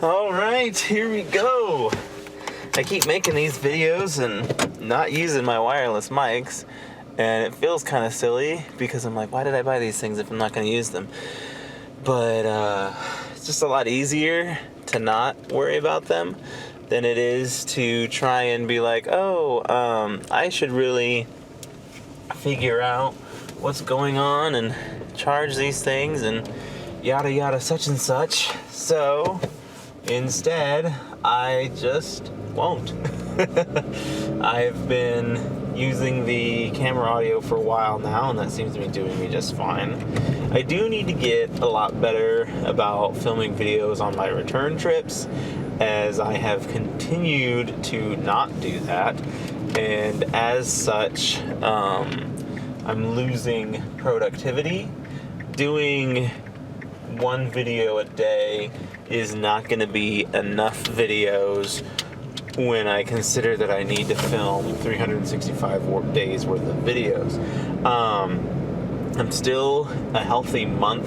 Alright, here we go. I keep making these videos and not using my wireless mics, and it feels kind of silly because I'm like, why did I buy these things if I'm not going to use them? But it's just a lot easier to not worry about them than it is to try and be like, I should really figure out what's going on and charge these things and yada yada such and such. So instead, I just won't. I've been using the camera audio for a while now, and that seems to be doing me just fine. I do need to get a lot better about filming videos on my return trips, as I have continued to not do that, and as such, I'm losing productivity. Doing one video a day is not going to be enough videos when I consider that I need to film 365 days worth of videos. I'm still a healthy month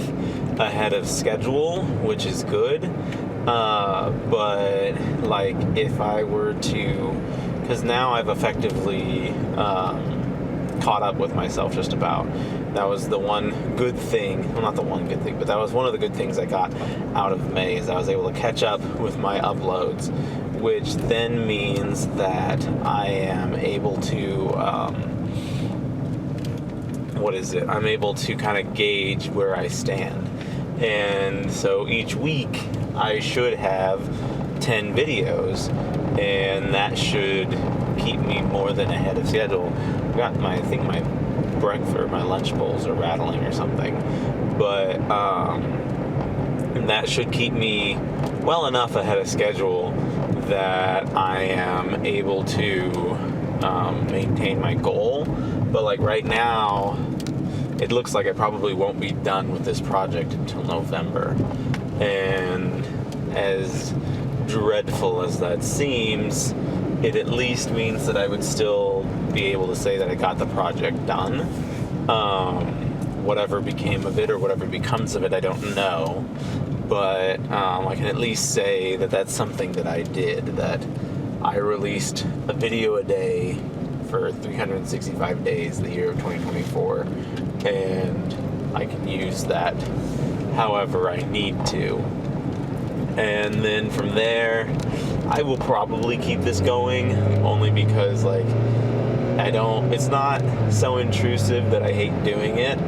ahead of schedule, which is good. But like if I were to, because now I've effectively caught up with myself just about. That was the one good thing, well, not the one good thing, but that was one of the good things I got out of May, is I was able to catch up with my uploads, which then means that I am able to, I'm able to kind of gauge where I stand. And so each week I should have 10 videos, and that should keep me more than ahead of schedule. I think my breakfast, my lunch bowls are rattling or something, but and that should keep me well enough ahead of schedule that I am able to maintain my goal. But like right now, it looks like I probably won't be done with this project until November, and as dreadful as that seems, it at least means that I would still be able to say that I got the project done. Whatever became of it or whatever becomes of it, I don't know. But I can at least say that that's something that I did, that I released a video a day for 365 days the year of 2024, and I can use that however I need to. And then from there, I will probably keep this going, only because it's not so intrusive that I hate doing it.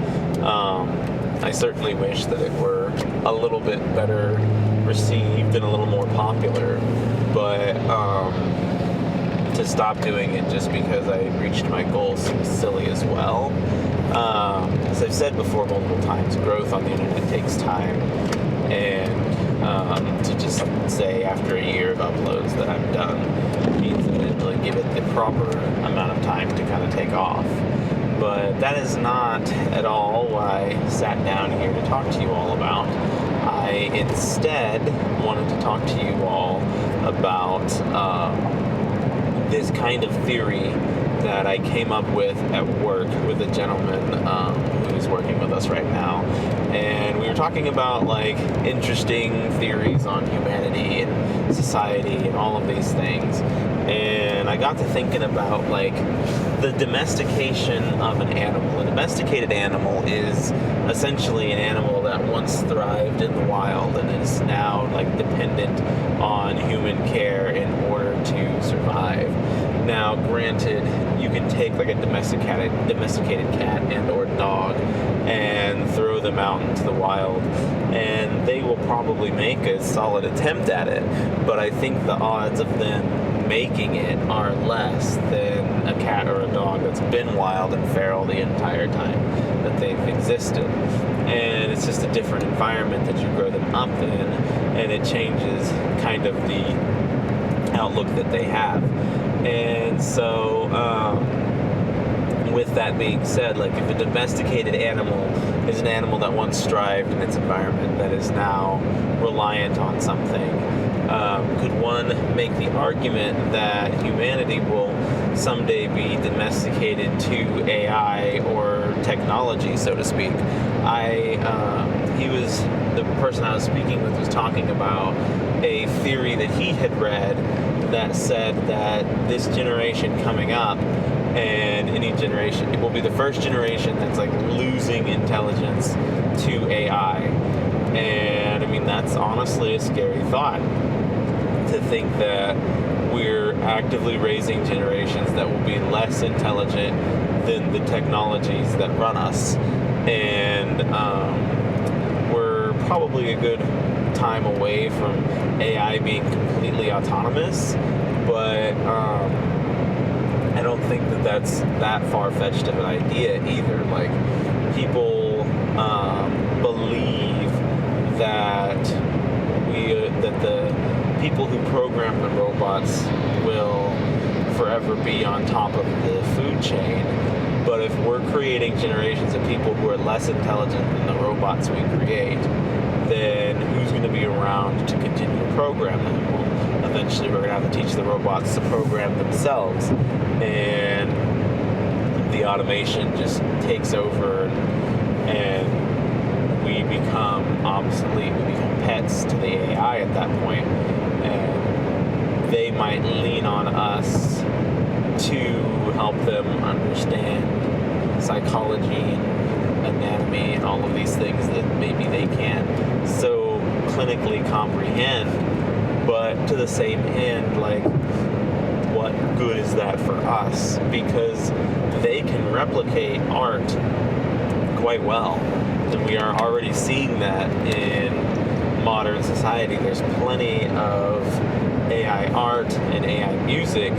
I certainly wish that it were a little bit better received and a little more popular, but to stop doing it just because I reached my goal seems silly as well. As I've said before multiple times, growth on the internet takes time, and to just say after a year of uploads that I'm done means that I didn't really give it the proper amount of time to kind of take off. But that is not at all what I sat down here to talk to you all about. I instead wanted to talk to you all about this kind of theory that I came up with at work with a gentleman who's working with us right now. And we were talking about interesting theories on humanity and society and all of these things. And I got to thinking about the domestication of an animal. A domesticated animal is essentially an animal that once thrived in the wild and is now dependent on human care in order to survive. Now, granted, you can take a domesticated cat and or dog and throw them out into the wild, and they will probably make a solid attempt at it, but I think the odds of them making it are less than a cat or a dog that's been wild and feral the entire time that they've existed. And it's just a different environment that you grow them up in, and it changes kind of the outlook that they have. And so with that being said, if a domesticated animal is an animal that once thrived in its environment that is now reliant on something, could one make the argument that humanity will someday be domesticated to AI or technology, so to speak? The person I was speaking with was talking about a theory that he had read that said that this generation coming up, and any generation, it will be the first generation that's like losing intelligence to AI. And I mean, that's honestly a scary thought, to think that we're actively raising generations that will be less intelligent than the technologies that run us. And we're probably a good time away from AI being completely autonomous, but I don't think that that's that far-fetched of an idea either. Like, people believe that the people who program the robots will forever be on top of the food chain. But if we're creating generations of people who are less intelligent than the robots we create, then who's going to be around to continue to program them? Well, eventually we're going to have to teach the robots to program themselves, and the automation just takes over, and we become obsolete. We become pets to the AI at that point, and they might lean on us to help them understand psychology and anatomy and all of these things that maybe they can't so clinically comprehend. But to the same end, like, what good is that for us? Because they can replicate art quite well, and we are already seeing that in modern society. There's plenty of AI art and AI music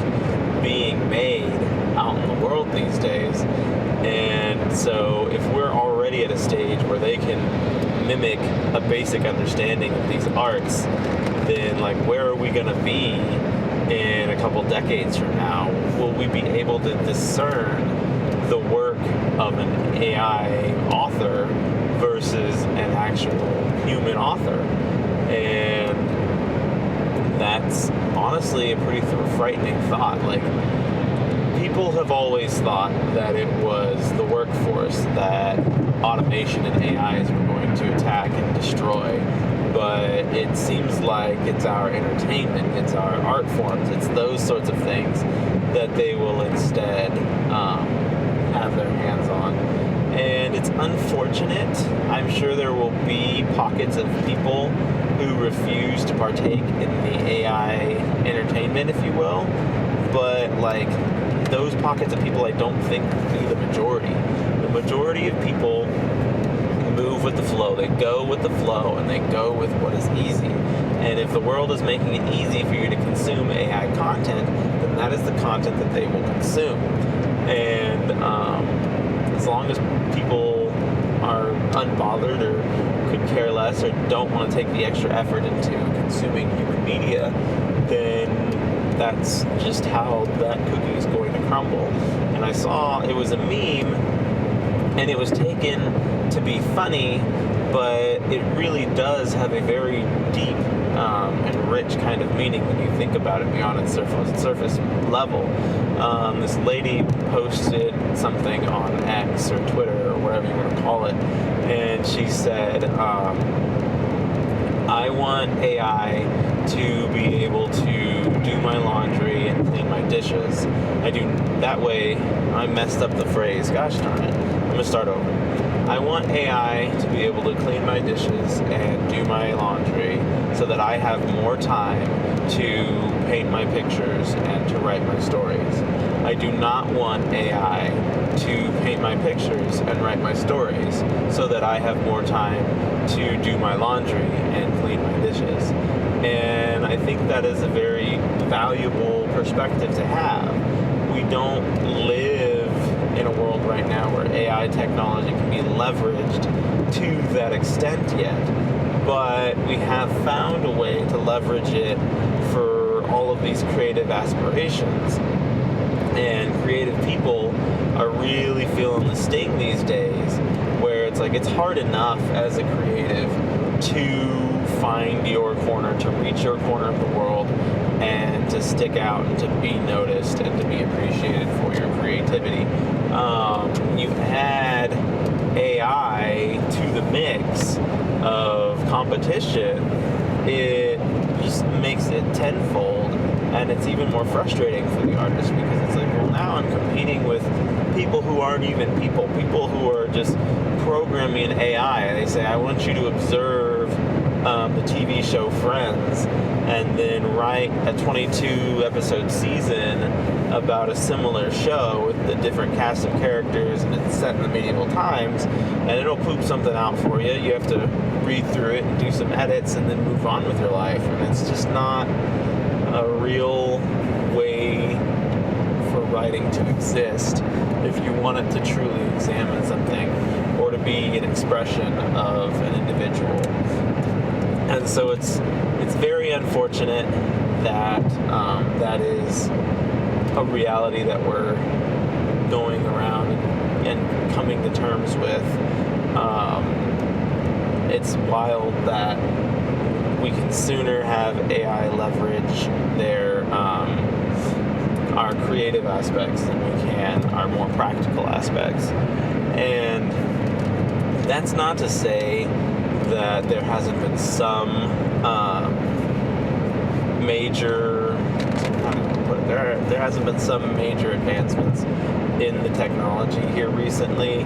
being made out in the world these days. And so if we're already at a stage where they can mimic a basic understanding of these arts, then like, where are we going to be in a couple decades from now? Will we be able to discern the work of an AI author versus an actual human author? And that's honestly a pretty frightening thought. Like, people have always thought that it was the workforce that automation and AIs were going to attack and destroy, but it seems like it's our entertainment, it's our art forms, it's those sorts of things that they will instead have their hands on. And it's unfortunate. I'm sure there will be pockets of people who refuse to partake in the AI entertainment, if you will, but like, those pockets of people I don't think will be the majority. The majority of people move with the flow. They go with the flow, and they go with what is easy. And if the world is making it easy for you to consume AI content, then that is the content that they will consume. And as long as people are unbothered or could care less or don't want to take the extra effort into consuming human media, then that's just how that cookie is going to crumble. And I saw it was a meme, and it was taken to be funny, but it really does have a very deep and rich kind of meaning when you think about it beyond its surface level. This lady posted something on X or Twitter or whatever you want to call it, and she said, I want AI to be able to do my laundry and clean my dishes. That way, I messed up the phrase. Gosh darn it. I'm gonna start over. I want AI to be able to clean my dishes and do my laundry so that I have more time to paint my pictures and to write my stories. I do not want AI to paint my pictures and write my stories so that I have more time to do my laundry and clean my dishes. And I think that is a very valuable perspective to have. We don't live in a world right now where AI technology can be leveraged to that extent yet, but we have found a way to leverage it for all of these creative aspirations. And creative people are really feeling the sting these days, where it's like, it's hard enough as a creative to find your corner, to reach your corner of the world, and to stick out and to be noticed and to be appreciated for your creativity. You add AI to the mix of competition, it just makes it tenfold, and it's even more frustrating for the artist because it's like, well, now I'm competing with people who aren't even people who are just programming AI. They say, I want you to observe the TV show Friends and then write a 22 episode season about a similar show with the different cast of characters, and it's set in the medieval times, and it'll poop something out for you. You have to read through it and do some edits and then move on with your life, and it's just not a real way for writing to exist if you want it to truly examine something or to be an expression of an individual. And so it's very unfortunate that that is a reality that we're going around and coming to terms with. It's wild that we can sooner have AI leverage our creative aspects than we can our more practical aspects. And that's not to say that there hasn't been some major, there hasn't been some major advancements in the technology here recently.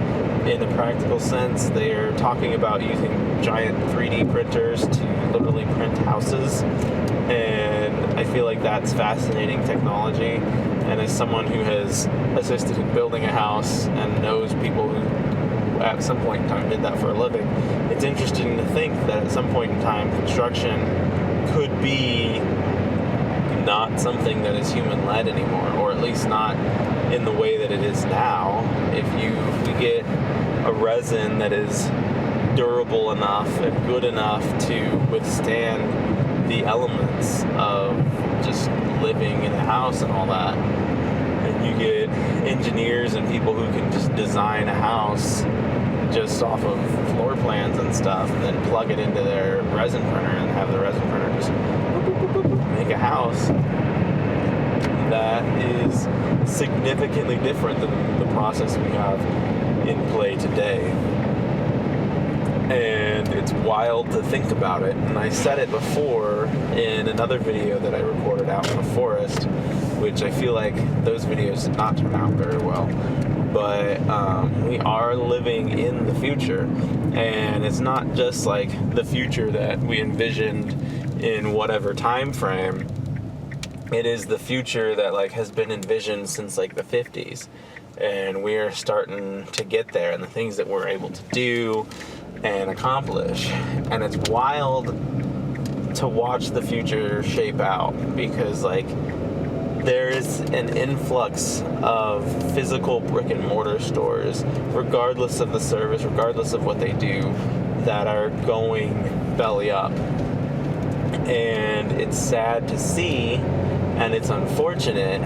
In a practical sense, they're talking about using giant 3D printers to literally print houses, and I feel like that's fascinating technology. And as someone who has assisted in building a house and knows people who at some point in time did that for a living, it's interesting to think that at some point in time construction could be not something that is human-led anymore, or at least not in the way that it is now. If we get a resin that is durable enough and good enough to withstand the elements of just living in a house and all that, and you get engineers and people who can just design a house just off of floor plans and stuff, and then plug it into their resin printer and have the resin printer just make a house, that is significantly different than the process we have in play today. And it's wild to think about it. And I said it before in another video that I recorded out in the forest, which I feel like those videos did not turn out very well. But we are living in the future, and it's not just like the future that we envisioned in whatever time frame. It is the future that like has been envisioned since like the 50s, and we are starting to get there, and the things that we're able to do and accomplish. And it's wild to watch the future shape out, because like there is an influx of physical brick and mortar stores, regardless of the service, regardless of what they do, that are going belly up. And it's sad to see, and it's unfortunate,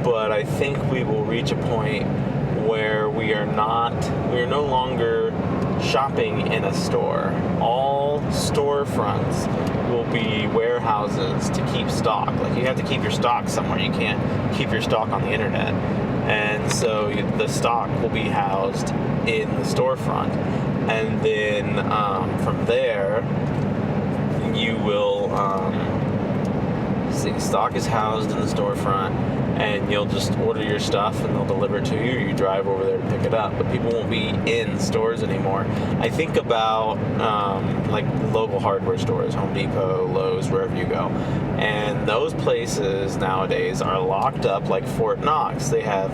but I think we will reach a point where we are no longer shopping in a store. All storefronts will be warehouses to keep stock. Like, you have to keep your stock somewhere. You can't keep your stock on the internet. And so the stock will be housed in the storefront. And then from there, you will stock is housed in the storefront, and you'll just order your stuff and they'll deliver it to you, or you drive over there to pick it up. But people won't be in stores anymore. I think about like local hardware stores, Home Depot, Lowe's, wherever you go, and those places nowadays are locked up like Fort Knox. They have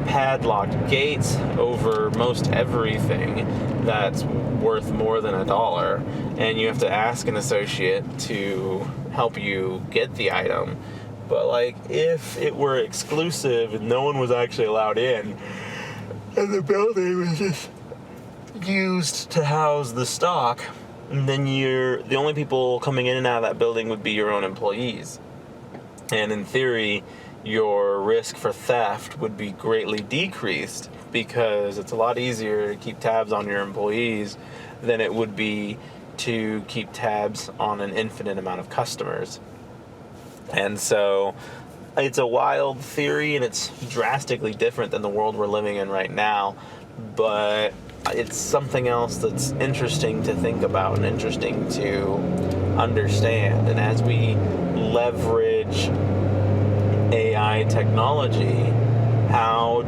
padlocked gates over most everything that's worth more than $1, and you have to ask an associate to help you get the item. But like, if it were exclusive and no one was actually allowed in, and the building was just used to house the stock, then the only people coming in and out of that building would be your own employees. And in theory, your risk for theft would be greatly decreased, because it's a lot easier to keep tabs on your employees than it would be to keep tabs on an infinite amount of customers. And so it's a wild theory, and it's drastically different than the world we're living in right now, but it's something else that's interesting to think about and interesting to understand. And as we leverage AI technology, how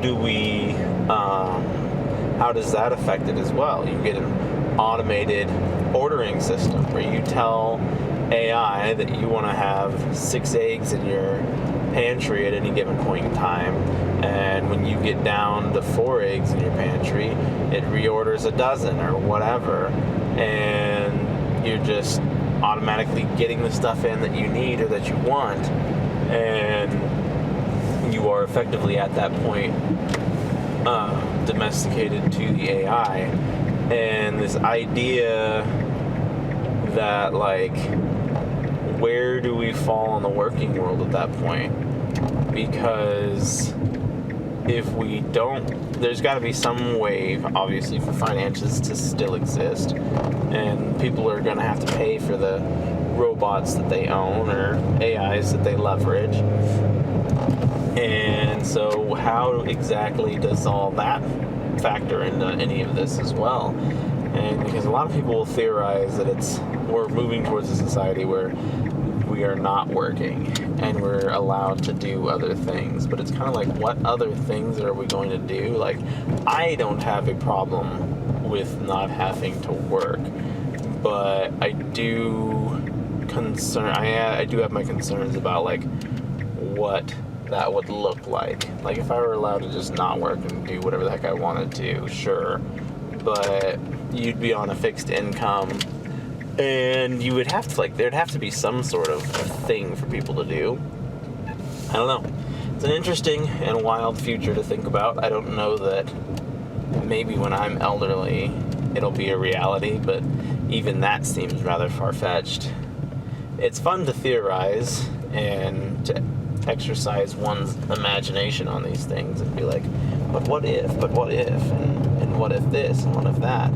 does that affect it as well? You get an automated ordering system where you tell AI that you want to have 6 eggs in your pantry at any given point in time, and when you get down to 4 eggs in your pantry, it reorders a dozen or whatever, and you're just automatically getting the stuff in that you need or that you want, and you are effectively at that point domesticated to the AI. And this idea that, like, where do we fall in the working world at that point? Because if we don't, there's got to be some way, obviously, for finances to still exist, and people are going to have to pay for the robots that they own or AIs that they leverage. And so how exactly does all that factor into any of this as well? And because a lot of people will theorize that we're moving towards a society where we are not working and we're allowed to do other things. But it's kind of like, what other things are we going to do? Like, I don't have a problem with not having to work, but I do have my concerns about, like, what that would look like. Like, if I were allowed to just not work and do whatever the heck I wanted to, sure, but you'd be on a fixed income, and you would have to, like, there'd have to be some sort of thing for people to do. I don't know. It's an interesting and wild future to think about. I don't know that maybe when I'm elderly it'll be a reality, but even that seems rather far-fetched. It's fun to theorize and to exercise one's imagination on these things and be like, but what if, and what if this, and what if that?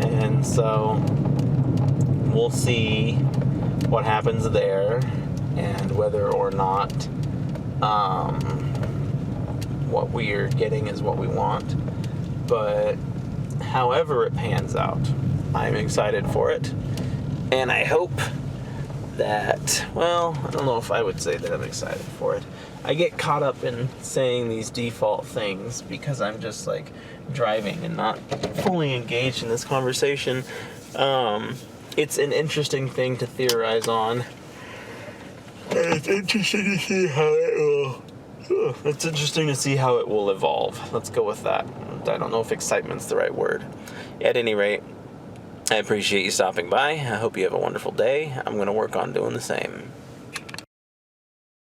And so we'll see what happens there, and whether or not what we're getting is what we want. But however it pans out, I'm excited for it, and I hope that, well, I don't know if I would say that I'm excited for it. I get caught up in saying these default things because I'm just, like, driving and not fully engaged in this conversation. It's an interesting thing to theorize on. It's interesting to see how it will evolve. Let's go with that. I don't know if excitement's the right word. At any rate, I appreciate you stopping by. I hope you have a wonderful day. I'm going to work on doing the same.